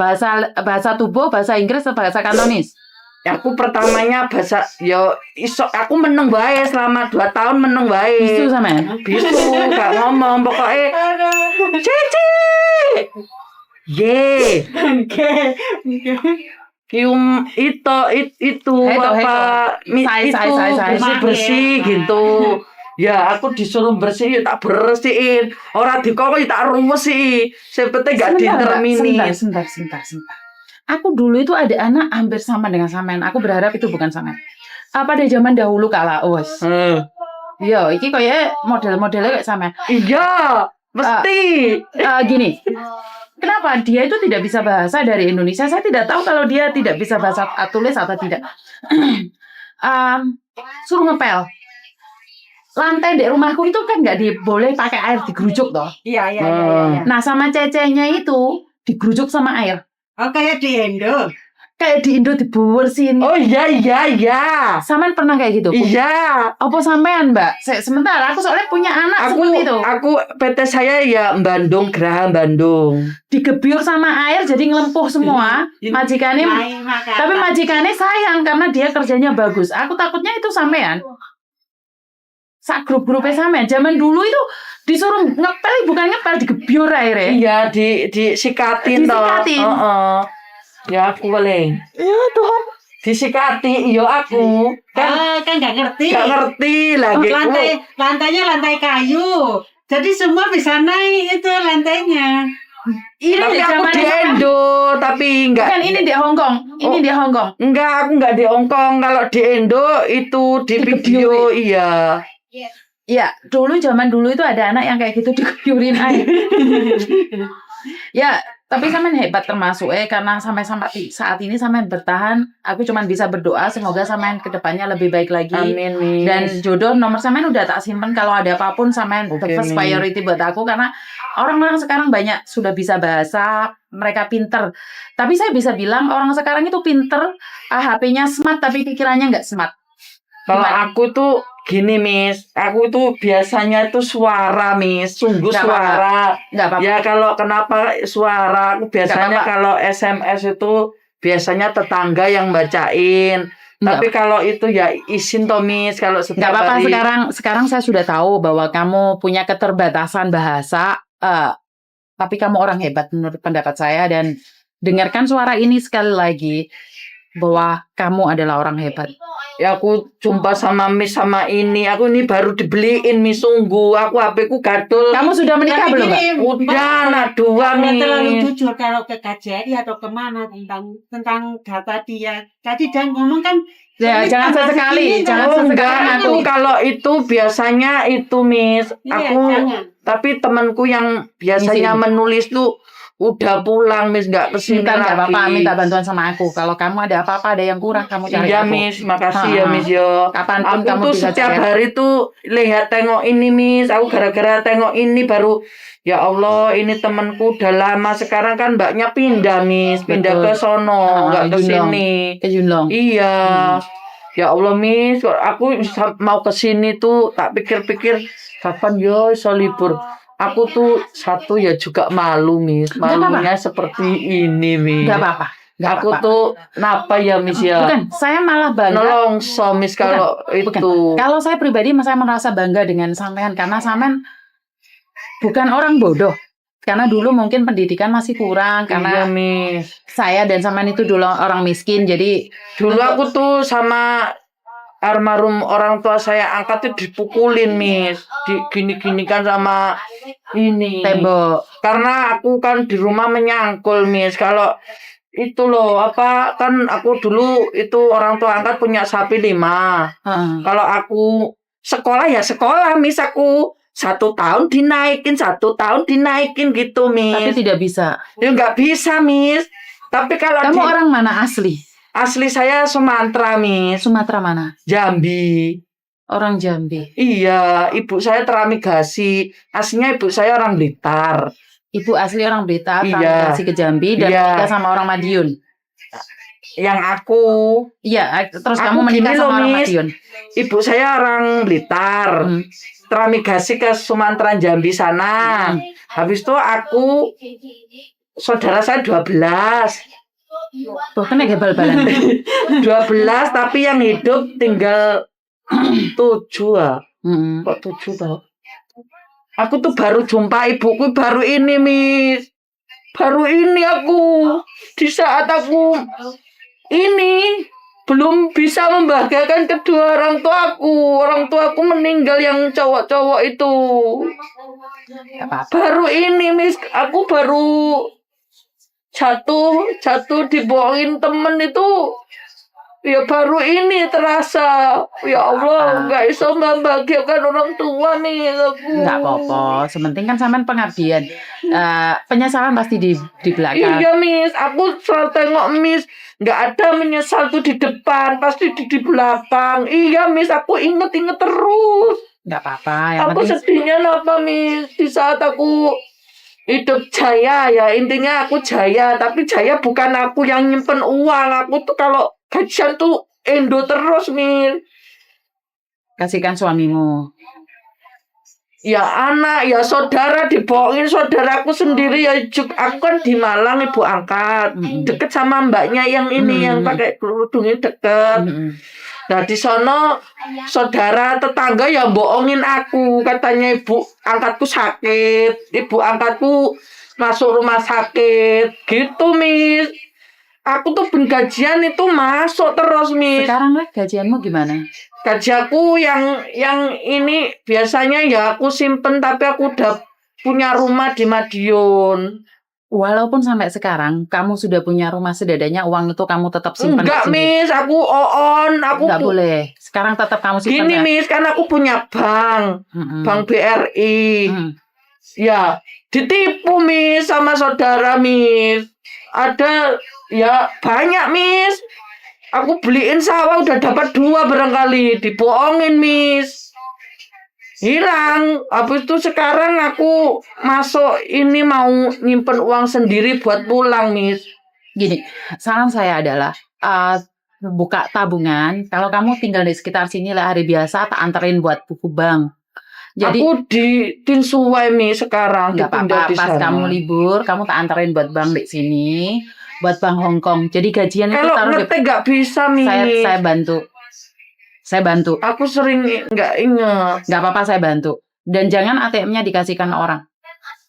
Bahasa tubuh, bahasa Inggris, atau bahasa Kantonis? Aku pertamanya bahasa iso aku meneng wae selama 2 tahun meneng wae. Bisu sampean? Bisu gak ngomong pokoknya Cici. Ye. Kium itu apa bersih gitu. Ya aku disuruh bersihin tak bersihin. Ora dikokok tak ruwesi. Sepete gak ditermini. Sebentar. Aku dulu itu ada anak hampir sama dengan sampean. Aku berharap itu bukan sampean. Pada zaman dahulu kala wes. Iya, iki kayak model-modelnya kayak sampean. Iya, mesti. Gini. Kenapa dia itu tidak bisa bahasa dari Indonesia? Saya tidak tahu kalau dia tidak bisa bahasa tulis atau tidak. Suruh ngepel. Lantai di rumahku itu kan nggak boleh pakai air digerujuk toh. Iya. Nah sama cecenya itu digerujuk sama air. Oh kayak di Indo. Kayak di Indo dibersihin. Oh iya. Sampean pernah kayak gitu? Iya. Apa sampean, Mbak? Sementara aku soalnya punya anak seperti itu. Aku PT saya ya Bandung, Geraha Bandung. Digebyur sama air jadi ngelempuh semua. Majikannya. Tapi majikannya sayang karena dia kerjanya bagus. Aku takutnya itu sampean. Sak grup-grupnya sampean. Zaman dulu itu disuruh ngepel, bukan ngepel, digebyur airnya. Iya, disikatin toh. Ya aku boleh. Ya Tuhan. Disikati aku. Kan nggak ngerti. Nggak ngerti lagi. Lantainya lantai kayu. Jadi semua bisa naik itu lantainya. Ini tapi aku di Indo, tapi enggak. Kan ini di Hong Kong. Di Hong Kong. Enggak, aku enggak di Hong Kong. Kalau di Indo itu di video, iya. Iya, zaman dulu itu ada anak yang kayak gitu dikuyurin air. Ya, tapi sampean hebat termasuk karena sampai saat ini sampean bertahan. Aku cuma bisa berdoa semoga sampean kedepannya lebih baik lagi. Amin. Dan jodoh nomor sampean udah tak simpen, kalau ada apapun sampean first priority buat aku, karena orang-orang sekarang banyak sudah bisa bahasa, mereka pinter. Tapi saya bisa bilang orang sekarang itu pinter, HP-nya smart tapi pikirannya nggak smart. Kalau aku tuh gini, Miss, aku tuh biasanya tuh suara, Miss, sungguh Nggak suara. Nggak apa-apa. Ya kalau kenapa suara, aku biasanya kalau SMS itu biasanya tetangga yang bacain. Tapi kalau itu ya izin toh, Miss, kalau setiap hari. Nggak apa-apa, sekarang saya sudah tahu bahwa kamu punya keterbatasan bahasa, tapi kamu orang hebat menurut pendapat saya, dan dengarkan suara ini sekali lagi bahwa kamu adalah orang hebat. Ya aku jumpa sama Miss sama ini. Aku ini baru dibeliin Miss, sungguh. Aku HP-ku gadul. Kamu sudah menikah belum, Mbak? Udah, anak 2 Miss. Terlalu jujur kalau ke KJRI atau kemana tentang data dia. Tadi dan ngomong kan. Ya, jangan sesekali. Aku kalau itu biasanya itu Miss. Aku tapi temanku yang biasanya menulis tuh udah pulang, Miss, nggak kesini lagi. Nggak apa-apa, minta bantuan sama aku. Kalau kamu ada apa-apa, ada yang kurang, kamu cari iya, aku. Miss, makasih ya, Miss, yo. Kapanpun aku kamu tuh bisa setiap hari tuh lihat tengok ini, Miss. Aku gara-gara tengok ini baru, ya Allah, ini temanku udah lama. Sekarang kan mbaknya pindah, Miss. Pindah ke sono, nggak ke sini. Ke Yunlong. Iya. Ya Allah, Miss, aku mau ke sini tuh tak pikir-pikir kapan yo iso libur. Aku tuh satu ya juga malu, Miss. Malunya seperti ini, Miss. Gak apa-apa. Aku tuh kenapa ya, Miss ya? Bukan, saya malah bangga. Nolongso, Miss, kalau itu. Kalau saya pribadi, saya merasa bangga dengan sampean karena sampean bukan orang bodoh. Karena dulu mungkin pendidikan masih kurang, karena Miss, saya dan sampean itu dulu orang miskin, jadi dulu aku tuh sama almarhum orang tua saya angkat tuh dipukulin, Miss, gini-gini kan sama ini tembok. Karena aku kan di rumah menyangkul, Miss. Kalau itu loh apa kan aku dulu itu orang tua angkat punya sapi 5. Kalau aku sekolah ya sekolah, Miss, aku 1 tahun dinaikin gitu, Miss. Tapi tidak bisa. Ya nggak bisa, Miss. Tapi kalau kamu orang mana asli? Asli saya Sumatera, Miss. Sumatera mana? Jambi. Orang Jambi. Iya, ibu saya teramigasi. Aslinya ibu saya orang Blitar. Ibu asli orang Blitar, teramigasi ke Jambi dan menikah sama orang Madiun. Yang aku. Iya, terus kamu menikah sama orang Madiun. Ibu saya orang Blitar. Teramigasi ke Sumatera Jambi sana. Habis itu aku saudara saya 12. Tuh kena bal-balan. 12 tapi yang hidup tinggal 7 ya. Kok 7 tau? Aku tuh baru jumpa ibuku baru ini, Miss. Baru ini aku. Di saat aku ini belum bisa membahagiakan kedua orang tuaku. Orang tuaku meninggal yang cowok-cowok itu. Baru ini, Miss. Aku baru jatuh dibohongin temen itu. Ya baru ini terasa. Ya Allah, nggak bisa membahagiakan orang tua nih aku. Nggak apa-apa, sementing kan sampean pengabdian. Penyesalan pasti di belakang. Iya, Miss, aku selalu tengok, Miss. Nggak ada menyesal tuh di depan, pasti di belakang. Iya, Miss, aku inget-inget terus. Nggak apa-apa, yang Aku penting sedihnya apa, Miss? Di saat aku hidup jaya, ya intinya aku jaya. Tapi jaya bukan aku yang nyimpen uang. Aku tuh kalau gajian tuh endo terus, Miss. kasihkan suamimu. Ya anak, ya saudara dibohongin saudaraku sendiri ya. Aku kan di Malang ibu angkat, deket sama mbaknya yang ini yang pakai kerudungnya deket. Nah di sono saudara tetangga ya bohongin aku, katanya ibu angkatku sakit, ibu angkatku masuk rumah sakit, gitu, Miss. Aku tuh gajian itu masuk terus, Miss. Sekarang lah gajianmu gimana? Gaji aku yang ini biasanya ya aku simpen, tapi aku udah punya rumah di Madiun. Walaupun sampai sekarang kamu sudah punya rumah sedadanya, uang itu kamu tetap simpan. Enggak, Miss, aku enggak boleh. Sekarang tetap kamu simpan. Gini, Miss, kan aku punya bank, bank BRI. Ya, ditipu, Miss, sama saudara, Miss. Ada ya banyak, Miss. Aku beliin sawah udah dapat 2 barangkali, dibohongin, Miss. Hilang. Habis itu sekarang aku masuk ini mau nyimpen uang sendiri buat pulang, Miss. Gini, saran saya adalah buka tabungan. Kalau kamu tinggal di sekitar sini lah hari biasa, tak anterin buat buku bank. Jadi aku di Tinsuai, Miss, sekarang. Nggak apa-apa, pas kamu libur, kamu tak anterin buat bank di sini. Buat Bank Hong Kong. Jadi gajian itu taruh ngetik nggak bisa, Miss. Saya bantu. Aku sering nggak ingat. Nggak apa-apa, saya bantu. Dan jangan ATM-nya dikasihkan orang.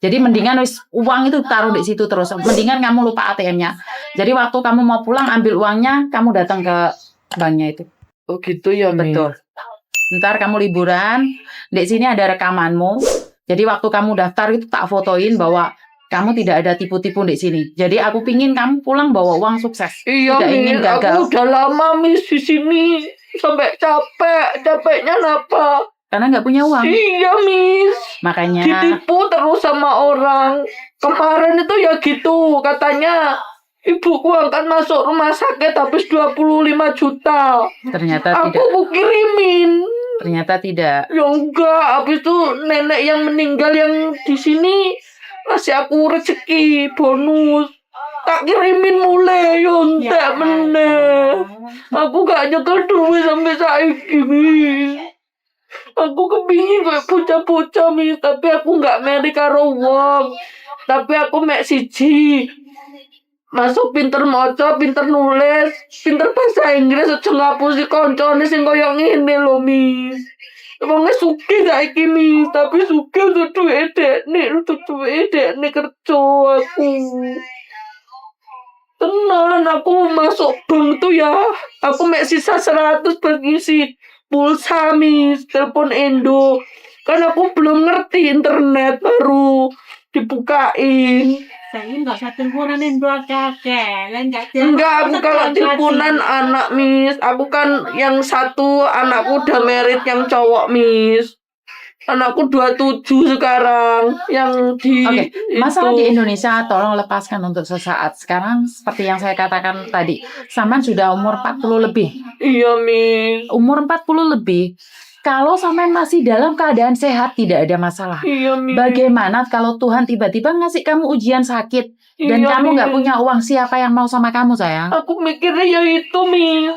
Jadi mendingan uang itu taruh di situ terus. Mendingan kamu lupa ATM-nya. Jadi waktu kamu mau pulang ambil uangnya, kamu datang ke banknya itu. Oh gitu ya, Miss. Betul. Ntar kamu liburan, di sini ada rekamanmu. Jadi waktu kamu daftar itu tak fotoin bahwa kamu tidak ada tipu-tipu di sini. Jadi aku pingin kamu pulang bawa uang sukses. Iya, tidak ingin gagal. Aku udah lama, Miss, di sini sampai capek. Capeknya kenapa? Karena nggak punya uang. Iya, Miss. Makanya ditipu terus sama orang. Kemarin itu ya gitu, katanya ibuku akan masuk rumah sakit habis 25 juta. Ternyata tidak. Aku kirimin. Ternyata tidak. Ya enggak, habis itu nenek yang meninggal yang di sini ngasih aku rezeki bonus. Tak kirimin mulai yontek meneh. Aku gak nyekel duit sampai saiki, Miss. Aku kepingin kayak bocah-bocah, Miss, tapi aku gak meri karo wong. Tapi aku mek siji. Masuk pinter maca, pinter nulis, pinter bahasa Inggris, aja ngapusi koncone sing koyo ngene lho, Miss. Wonge sugih saiki, Miss, tapi sugih untuk duwe dekne kerja aku. Tenan, aku masuk bank tuh ya. Aku mek sisa 100 berisi pulsa, Miss, telepon Indo. Kan aku belum ngerti internet, baru dibukain. Saya nggak usah teleponan Indo kakek. Enggak, aku kalau teleponan anak, Miss. Aku kan yang satu anakku udah married yang cowok, Miss. Anakku 27 sekarang yang di masalah di Indonesia tolong lepaskan untuk sesaat. Sekarang seperti yang saya katakan tadi, Saman sudah umur 40 lebih. Iya, Miss. Umur 40 lebih. Kalau Saman masih dalam keadaan sehat tidak ada masalah. Iya, Miss. Bagaimana kalau Tuhan tiba-tiba ngasih kamu ujian sakit dan kamu nggak punya uang, siapa yang mau sama kamu, sayang? Aku mikirnya ya itu, Miss.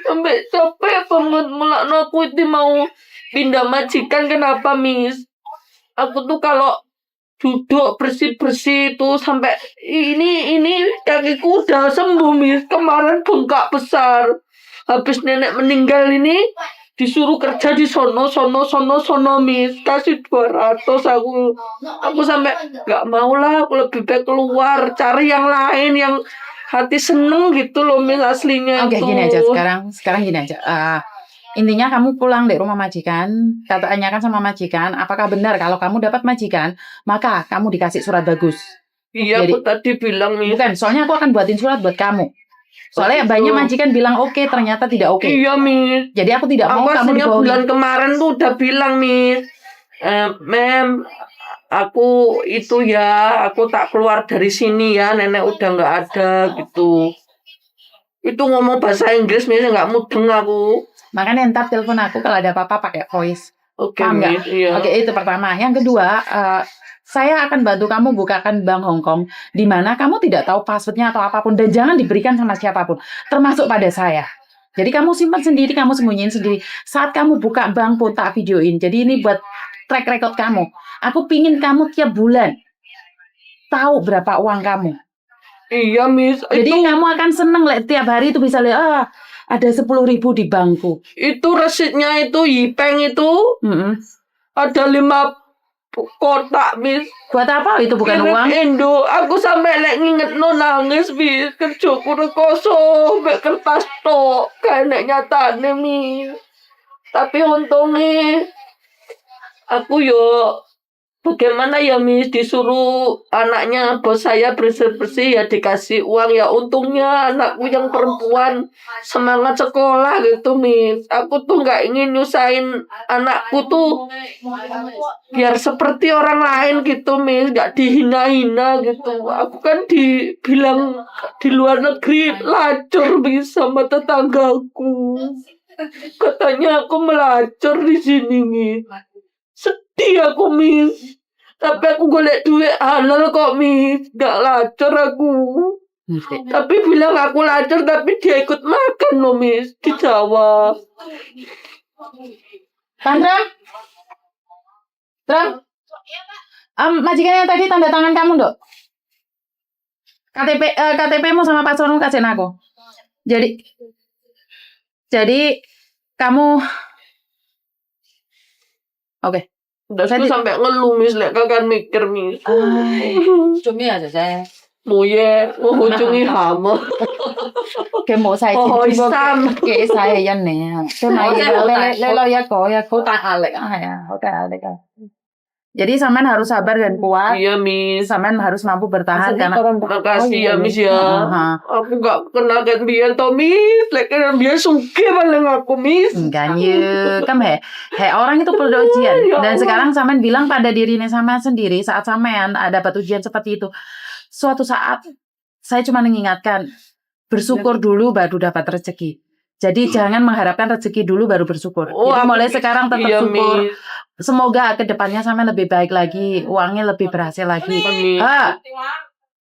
Sampai capek banget melakno aku itu mau pindah majikan. Kenapa, Miss? Aku tuh kalau duduk bersih-bersih itu sampai ini kakiku udah sembuh, Miss. Kemarin bengkak besar. Habis nenek meninggal ini disuruh kerja di sono, Miss. Kasih 200 aku sampai nggak mau lah, aku lebih baik keluar cari yang lain yang hati seneng gitu loh, Miss, aslinya. Oke, itu. gini aja sekarang gini aja. Intinya kamu pulang dari rumah majikan, tanyakan sama majikan, apakah benar kalau kamu dapat majikan, maka kamu dikasih surat bagus. Iya, Jadi, aku tadi bilang, Miss. Bukan, soalnya aku akan buatin surat buat kamu. Soalnya banyak majikan bilang oke, ternyata tidak oke. Iya, Miss. Jadi aku tidak mau kamu aslinya dibohongi. bulan kemarin tuh udah bilang, Miss. Mem, aku itu ya, aku tak keluar dari sini ya, nenek udah nggak ada gitu. Itu ngomong bahasa Inggris, Miss, nggak mudeng aku. Makanya ntar telepon aku kalau ada apa-apa pakai voice. Oke, Paham nggak? Miss, iya. Oke, itu pertama. Yang kedua, saya akan bantu kamu bukakan bank Hongkong, di mana kamu tidak tahu passwordnya atau apapun, dan jangan diberikan sama siapapun, termasuk pada saya. Jadi kamu simpan sendiri, kamu sembunyiin sendiri. Saat kamu buka bank pun tak videoin. Jadi ini buat track record kamu. Aku pingin kamu tiap bulan tahu berapa uang kamu. Iya, Miss. Jadi kamu akan seneng tiap hari itu bisa lihat, ada 10.000 di bankku. Itu resitnya itu Yipeng itu ada 5 kotak, Miss. Buat apa itu bukan Kirim uang? Indo, aku sampai nginget nangis, Miss. Kerjaku kosong, mek kertas tok, kayak nyatane, Miss. Tapi untungnya aku yo bagaimana ya, Miss, disuruh anaknya bos saya bersih-bersih ya dikasih uang, ya untungnya anakku yang perempuan semangat sekolah gitu, Miss. Aku tuh nggak ingin nyusahin anakku tuh biar seperti orang lain gitu, Miss, nggak dihina-hina gitu. Aku kan dibilang di luar negeri lacur, Miss, sama tetanggaku. Katanya aku melacur di sini, Miss. Sedih aku, Miss. Tapi aku golek duit halal kok, Miss. Gak lacur aku. Tapi bilang aku lacur, tapi dia ikut makan loh, Miss. Di Jawa. Tantram? Majikannya tadi tanda tangan kamu, Dok. KTP-mu sama paspormu kasih aku. Jadi kamu oke. Udah sampai ngeluh, Miss, lek kakak mikir, Miss. Cumi aja saya. Muye, ujungnya hama. Cái mũ xài Hồi chỉ xăm. cái xài dân nè. Cái này lo ya kok ya kok tak alek ya. Oke, alek. Jadi sampean harus sabar dan kuat. Iya, Miss. Sampean harus mampu bertahan karena makasih ya, Miss ya. Aku gak kenal kan biar toh, Miss. Lek kan biar sungke paling aku, Miss. Enggak nye, kan orang itu perlu ujian. Dan sekarang sampean bilang pada dirinya sampean sendiri saat sampean dapat ujian seperti itu. Suatu saat saya cuma mengingatkan bersyukur dulu baru dapat rezeki. Jadi jangan mengharapkan rezeki dulu baru bersyukur. Jadi mulai sekarang tetap syukur. Semoga kedepannya sampai lebih baik lagi, uangnya lebih berhasil lagi.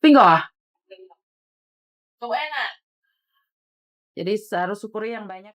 Pinggo. Jadi harus syukuri yang banyak.